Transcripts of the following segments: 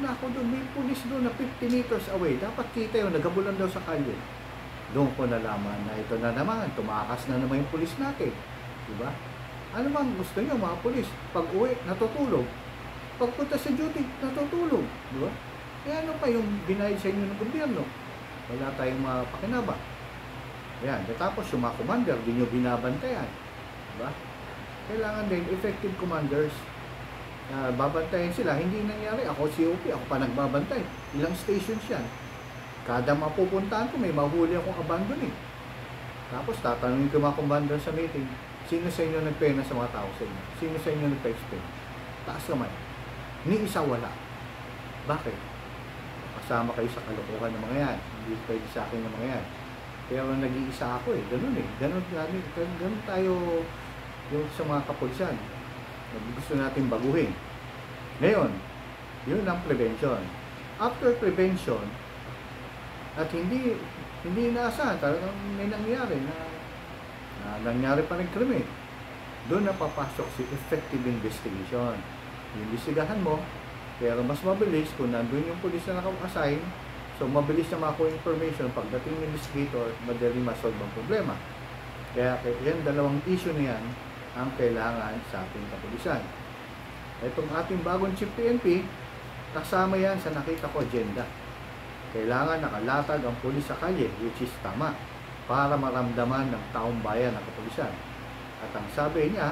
bigla ako doon, may pulis doon na 50 meters away. Dapat kita yun, nagabulan daw sa kalye. Doon ko nalaman na ito na naman, tumakas na naman yung pulis natin. Diba? Ano bang gusto nyo mga pulis? Pag uwi, natutulog. Pagpunta sa duty, natutulog. Diba? Kaya ano pa yung binayad sa inyo ng gobyerno? Wala tayong mapakinabang. Ayan, tapos yung mga commander, di nyo binabantayan. Diba? Kailangan din effective commanders. Babantayan sila. Hindi nangyari. Ako COP, ako pa nagbabantay. Ilang stations yan. Kada mapupuntahan ko, may mahuli akong abandon eh. Tapos tatanungin ko mga commander sa meeting, sino sa inyo nagpena sa mga tao sa inyo? Sino sa inyo nagpa-explain? Taas naman. Ni isa wala. Bakit? Kasama kayo sa kalokohan ng mga yan. Hindi pwede sa akin ng mga yan. Pero nag-iisa ako eh. Ganun eh. Ganun tayo yung sa mga kapulisan. Gusto natin baguhin. Ngayon, yun ang prevention. After prevention, at hindi inaasahan, talagang may nangyari na nangyari pa rin krimen. Doon na papasok si effective investigation. Iimbestigahan mo, pero mas mabilis kung nandun yung pulis na naka-assign, so mabilis na makuha information pagdating ng investigator, madali masolve ang problema. Kaya yan, dalawang issue na yan ang kailangan sa ating kapulisan. Itong ating bagong Chief PNP, kasama yan sa nakita ko agenda. Kailangan nakalatag ang pulis sa kalye, which is tama, para maramdaman ng taong bayan ang kapulisan. At ang sabi niya,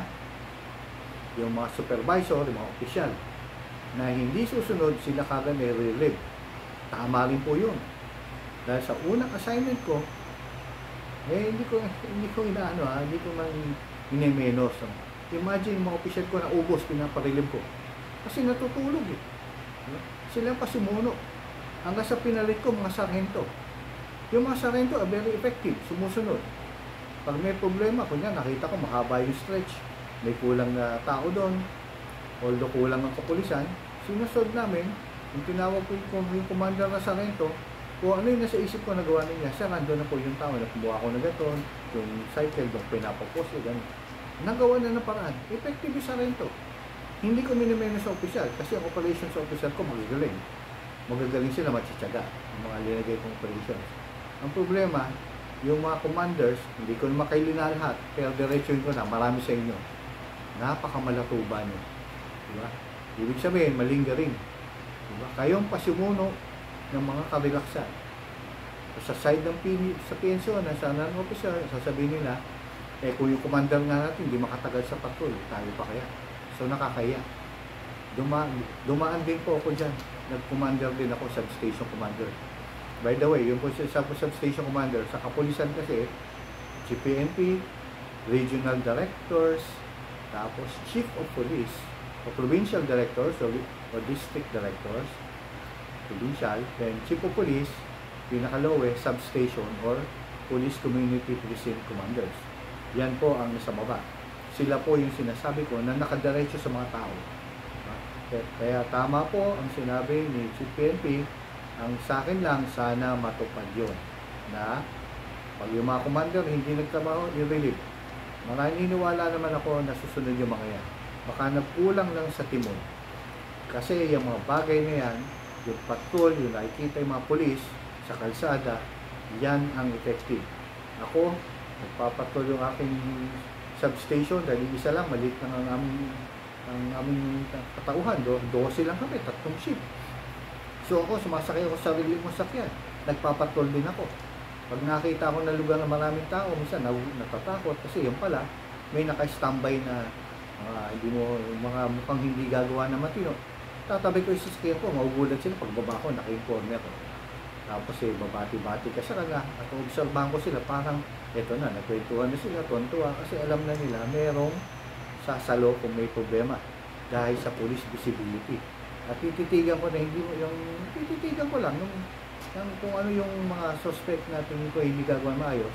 yung mga supervisor, yung mga opisyal, na hindi susunod, sila kagad i-relieve. Tama rin po yun. Dahil sa unang assignment ko, hindi ko man minemenos. Imagine, mga opisyal ko na ubos, pinaparelieve ko. Kasi natutulog eh. Sila pa sumuno. Hanggang sa pinalit ko mga sarhento. Yung mga sarhento are very effective, sumusunod. Pag may problema, kunya nakita ko mahaba yung stretch, may kulang na tao doon, although kulang ang kapulisan, sinusolve namin, yung tinawag ko yung commander na sarhento, kung ano yung nasa isip ko nagawa niya, sir, nandun na po yung tao, nakubuha ko na gaton, yung cycle, yung pinapapos, gano'n. Nagawa na ng paraan. Effective yung sarhento. Hindi ko minimeno sa opisyal, kasi ang operations sa opisyal ko magagaling. Magagaling sila, matsitsaga, ang mga linagay kong operations. Ang problema, yung mga commanders, hindi ko naman kayo lahat, pero diretsuin ko na, marami sa inyo. Napakamalatuba nyo. Diba? Ibig sabihin, malinggaring. Diba? Kayong pasimuno ng mga karilaksan. Sa side ng sa PNSO, nasa non-officer, sasabihin nila, kung yung commander nga natin, hindi makatagal sa patrol, tayo pa kaya. So, nakakaya. Dumaan din po ako dyan. Nag-commander din ako, substation commander. By the way, yung substation commander, sa kapulisan kasi, GPNP, regional directors, tapos chief of police, o provincial directors, o district directors, provincial, then chief of police, pinakalowe, substation, or police community precinct commanders. Yan po ang nasa baba. Sila po yung sinasabi ko na nakadiretso sa mga tao. Kaya tama po ang sinabi ni Chief PNP, ang sa akin lang sana matupad yun, na pag yung mga commander hindi nagtrabaho, i-relieve. Maniniwala naman ako na susunod yung mga yan. Baka nagkulang lang sa timon. Kasi yung mga bagay na yan, yung patrol, yung nakikita yung mga polis sa kalsada, yan ang effective. Ako, nagpapatrol yung aking substation dahil isa lang, maliit lang ang aming katauhan, 12 lang kami, 3 shift. So ako, sumasakay ako sa sarili kong sakyan. Nagpapatrol din ako. Pag nakita ko na lugar na maraming tao, minsan natatakot kasi yung pala, may naka-standby na mga mukhang hindi gagawa na matino. Tatabi ko yung sasakyan ko, maugulat sila. Pagbaba ko, naka-informe ako. Tapos babati-bati ka sa kanya at obserbahan ko sila, parang eto na, nagkwentuhan na sila, tuwan-tuwa kasi alam na nila merong sasalo kung may problema dahil sa police visibility. At tititigan ko na tititigan ko lang kung ano yung mga suspect natin ko hindi gagawa maayos,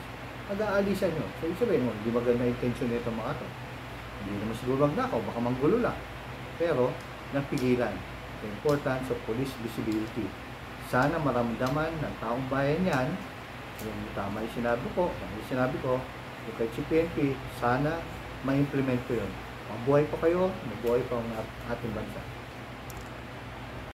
mag-aalisan nyo. So, sabihin mo, hindi maganda intention nito mga to. Hindi naman siguro magnakaw, baka manggulo lang. Pero, napigilan. The importance of police visibility. Sana maramdaman ng taong bayan yan, yung tama yung sinabi ko, yung kay PNP, sana ma-implement ko yun. Mabuhay pa kayo, mabuhay pa ang ating bansa.